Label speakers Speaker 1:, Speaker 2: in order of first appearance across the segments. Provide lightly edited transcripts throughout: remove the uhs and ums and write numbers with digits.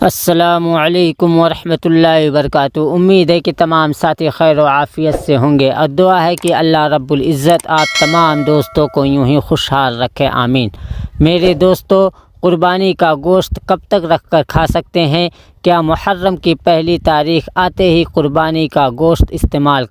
Speaker 1: السلام علیکم ورحمۃ اللہ وبرکاتہ۔ امید ہے کہ تمام ساتھی خیر و عافیت سے ہوں گے، اور دعا ہے کہ اللہ رب العزت آپ تمام دوستوں کو یوں ہی خوشحال رکھے، آمین۔ میرے دوستو، قربانی کا گوشت کب تک رکھ کر کھا سکتے ہیں؟ کیا محرم کی پہلی تاریخ آتے ہی قربانی کا گوشت استعمال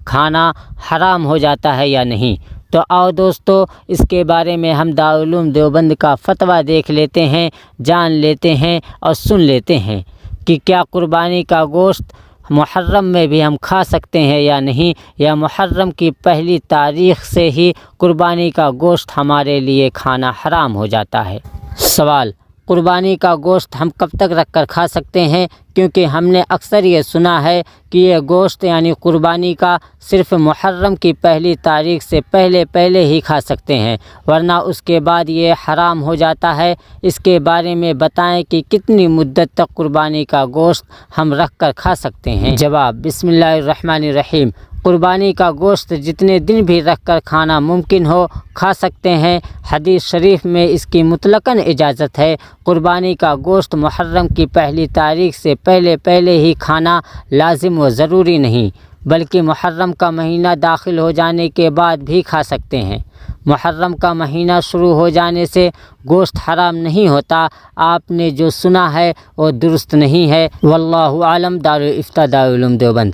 Speaker 1: کھانا حرام ہو جاتا ہے یا نہیں؟ تو آؤ دوستو، اس کے بارے میں ہم دارالعلوم دیوبند کا فتویٰ دیکھ لیتے ہیں، جان لیتے ہیں اور سن لیتے ہیں کہ کیا قربانی کا گوشت محرم میں بھی ہم کھا سکتے ہیں یا نہیں، یا محرم کی پہلی تاریخ سے ہی قربانی کا گوشت ہمارے لیے کھانا حرام ہو جاتا ہے۔ سوال: قربانی کا گوشت ہم کب تک رکھ کر کھا سکتے ہیں؟ کیونکہ ہم نے اکثر یہ سنا ہے کہ یہ گوشت یعنی قربانی کا صرف محرم کی پہلی تاریخ سے پہلے ہی کھا سکتے ہیں، ورنہ اس کے بعد یہ حرام ہو جاتا ہے۔ اس کے بارے میں بتائیں کہ کتنی مدت تک قربانی کا گوشت ہم رکھ کر کھا سکتے ہیں؟ جواب: بسم اللہ الرحمن الرحیم۔ قربانی کا گوشت جتنے دن بھی رکھ کر کھانا ممکن ہو کھا سکتے ہیں۔ حدیث شریف میں اس کی مطلقاً اجازت ہے۔ قربانی کا گوشت محرم کی پہلی تاریخ سے پہلے ہی کھانا لازم و ضروری نہیں، بلکہ محرم کا مہینہ داخل ہو جانے کے بعد بھی کھا سکتے ہیں۔ محرم کا مہینہ شروع ہو جانے سے گوشت حرام نہیں ہوتا۔ آپ نے جو سنا ہے وہ درست نہیں ہے۔ واللہ اعلم۔ دارالفتہ دارالعلوم دیوبند۔